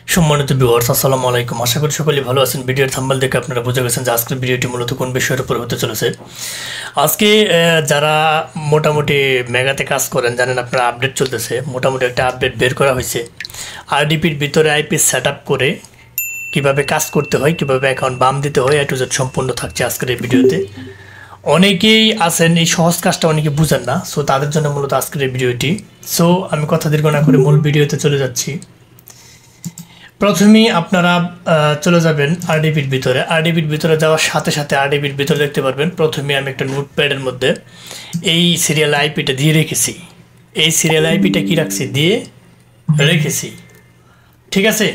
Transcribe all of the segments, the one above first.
সম্মানিত ভিউয়ার্স, আসসালামু আলাইকুম। আশা করি সকলেই ভালো আছেন। ভিডিওর থাম্বনেল দেখে আপনারা বুঝে গেছেন যে আজকের ভিডিওটি মূলত কোন বিষয়ের উপর হতে চলেছে। আজকে যারা মোটামুটি মেগাতে কাজ করেন জানেন আপনারা আপডেট চলতেছে, মোটামুটি একটা আপডেট বের করা হয়েছে। আরডিপির ভিতরে আইপি সেট আপ করে কীভাবে কাজ করতে হয়, কীভাবে অ্যাকাউন্ট বাম দিতে হয়, এ টু জেড সম্পূর্ণ থাকছে আজকের এই ভিডিওতে। অনেকেই আছেন এই সহজ কাজটা অনেকে বুঝেন না, সো তাদের জন্য মূলত আজকের এই ভিডিওটি। সো আমি কথা দীর্ঘ না করে মূল ভিডিওতে চলে যাচ্ছি। প্রথমেই আপনারা চলে যাবেন আরডিপির ভিতরে। আরডিপির ভিতরে যাওয়ার সাথে সাথে আরডিপির ভিতরে দেখতে পারবেন প্রথমে আমি একটা নোটপ্যাডের মধ্যে এই সিরিয়াল আইপিটা দিয়ে রেখেছি। এই সিরিয়াল আইপিটা কি রাখছি, দিয়ে রেখেছি, ঠিক আছে।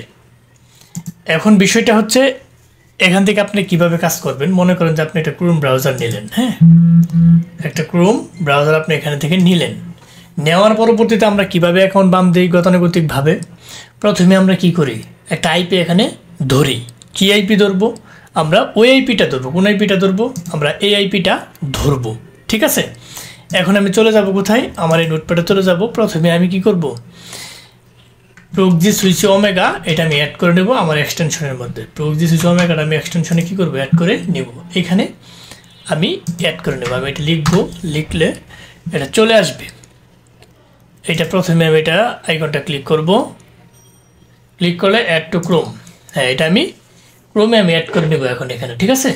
এখন বিষয়টা হচ্ছে এখান থেকে আপনি কিভাবে কাজ করবেন। মনে করেন যে আপনি একটা ক্রোম ব্রাউজার নিলেন, হ্যাঁ, একটা ক্রোম ব্রাউজার আপনি এখানে থেকে নিলেন। নেওয়ার পরবর্তীতে আমরা কিভাবে অ্যাকাউন্ট বাম দিই গতানুগতিকভাবে। প্রথমে আমরা কি করি, একটা আইপি এখানে ধরি। কি আইপি ধরবো আমরা? ওই আইপিটা ধরবো। কোন আইপিটা ধরবো আমরা? এই আইপিটা ধরবো, ঠিক আছে। এখন আমি চলে যাব কোথায়, আমার এই নোটপ্যাডে চলে যাব। প্রথমে আমি কি করব, প্রক্সি সুইচ ওমেগা এটা আমি অ্যাড করে নেব আমার এক্সটেনশনের মধ্যে। প্রক্সি সুইচ ওমেগাটা আমি এক্সটেনশনে কি করব, অ্যাড করে নেব। এখানে আমি অ্যাড করে নেব। আমি এটা লিখবো, লিখলে এটা চলে আসবে। এটা প্রথমে আমি এটা আইকনটা ক্লিক করব, ক্লিক করলে অ্যাড টু ক্রোম। হ্যাঁ, এটা আমি ক্রোমে আমি অ্যাড করে নেব এখন এখানে, ঠিক আছে।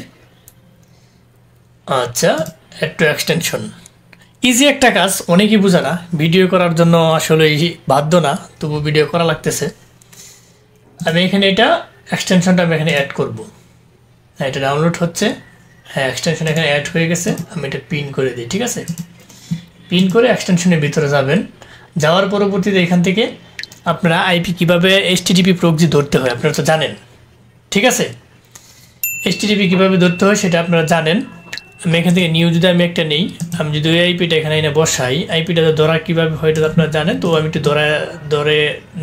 আচ্ছা, অ্যাড টু এক্সটেনশন। ইজি একটা কাজ, অনেকেই বোঝে না। ভিডিও করার জন্য আসলে বাধ্য না, তবু ভিডিও করা লাগতেছে। আমি এখানে এটা এক্সটেনশনটা আমি এখানে অ্যাড করব। হ্যাঁ, এটা ডাউনলোড হচ্ছে। হ্যাঁ, এক্সটেনশন এখানে অ্যাড হয়ে গেছে। আমি এটা পিন করে দিই, ঠিক আছে। পিন করে এক্সটেনশনের ভিতরে যাবেন। যাওয়ার পরবর্তীতে এখান থেকে আপনারা আইপি কীভাবে এইচটিটিপি প্রক্সি ধরতে হয় আপনারা তো জানেন, ঠিক আছে। এইচটিটিপি কীভাবে ধরতে হয় সেটা আপনারা জানেন। আমি এখান থেকে নিউ যদি আমি একটা নেই, আমি যদি ওই আইপিটা এখানে এনে বসাই, আইপিটা ধরা কীভাবে হয় এটা আপনারা জানেন। তো আমি একটু ধরে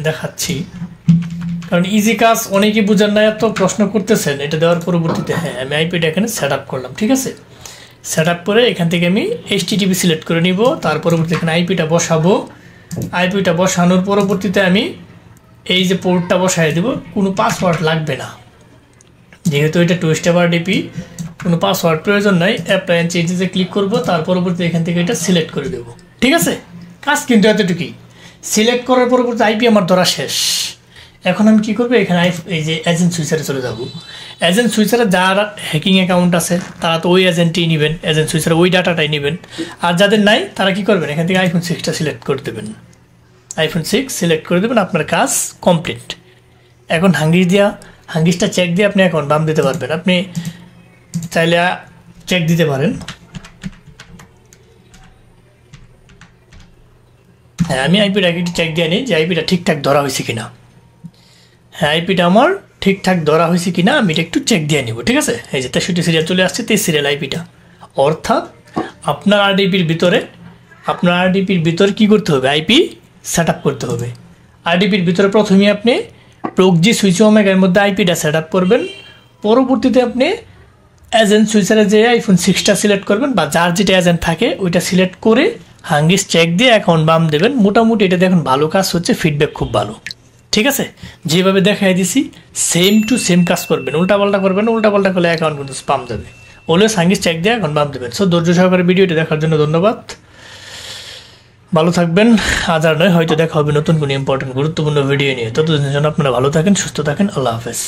দেখাচ্ছি, কারণ ইজি কাজ, অনেকেই বুঝেন না, এত প্রশ্ন করতেছেন। এটা দেওয়ার পরবর্তীতে হ্যাঁ, আমি আইপিটা এখানে সেট আপ করলাম, ঠিক আছে। সেট আপ করে এখান থেকে আমি এইচটিটিপি সিলেক্ট করে নিব। তার পরবর্তীতে এখানে আইপিটা বসাবো। আইপিটা বসানোর পরবর্তীতে আমি এই যে পোর্টটা বসাই দেব। কোনো পাসওয়ার্ড লাগবে না, যেহেতু এটা টু স্টেপ আরডিপি, কোনো পাসওয়ার্ড প্রয়োজন নাই। অ্যাপ্লাই অ্যান্ড চেঞ্জেসে ক্লিক করব, তার পরবর্তীতে এখান থেকে এটা সিলেক্ট করে দেব, ঠিক আছে। কাজ কিন্তু এতটুকুই। সিলেক্ট করার পরবর্তী আইপি আমার ধরা শেষ। এখন আমি কী করবো, এখানে এই যে এজেন্ট সুইচারে চলে যাব। এজেন্ট সুইচারে যারা হ্যাকিং অ্যাকাউন্ট আছে তারা তো ওই এজেন্টই নেবেন, এজেন্ট সুইচারে ওই ডাটাটাই নেবেন। আর যাদের নাই তারা কী করবেন, এখান থেকে আইফোন 6টা সিলেক্ট করে দেবেন। আইফোন 6 সিলেক্ট করে দেবেন, আপনার কাজ কমপ্লিট। এখন হাঙ্গিসটা চেক দিয়ে আপনি অ্যাকাউন্ট বাম দিতে পারবেন। আপনি চাইলে চেক দিতে পারেন। হ্যাঁ, আমি আইপিটা একটু চেক দিয়ে নিই যে আইপিটা ঠিকঠাক ধরা হয়েছে কিনা। হ্যাঁ, আইপিটা আমার ঠিকঠাক ধরা হয়েছে কিনা আমি এটা একটু চেক দিয়ে নিব, ঠিক আছে। এই যে 63 সিরিয়াল চলে আসছে, 23 সিরিয়াল আইপিটা। অর্থাৎ আপনার আরডিপির ভিতরে কী করতে হবে, আইপি সেট আপ করতে হবে। আরডিপির ভিতরে প্রথমে আপনি প্রক্সি সুইচ ওমেগার মধ্যে আইপিটা সেট আপ করবেন। পরবর্তীতে আপনি এজেন্ট সুইচারে যে আইফোন 6টা সিলেক্ট করবেন, বা যার যেটা এজেন্ট থাকে ওইটা সিলেক্ট করে হাঙ্গিস চেক দিয়ে অ্যাকাউন্ট বাম দেবেন। মোটামুটি এটা দেখুন ভালো কাজ হচ্ছে, ফিডব্যাক খুব ভালো, ঠিক আছে। যেভাবে দেখাই দিছি সেম টু সেম কাজ করবেন। উল্টাপাল্টা করবেন, উল্টাপাল্টা করলে অ্যাকাউন্ট কিন্তু স্পাম যাবে। অলওয়েজ হাঙ্গিস চেক দিয়ে অ্যাকাউন্ট বাম দেবেন। সো ধৈর্য সহকারে ভিডিওটি দেখার জন্য ধন্যবাদ। ভালো থাকবেন। আজ আর নয়, হয়তো দেখা হবে নতুন কোনো ইম্পর্টেন্ট গুরুত্বপূর্ণ ভিডিও নিয়ে। ততদিনের জন্য আপনারা ভালো থাকেন, সুস্থ থাকেন। আল্লাহ হাফেজ।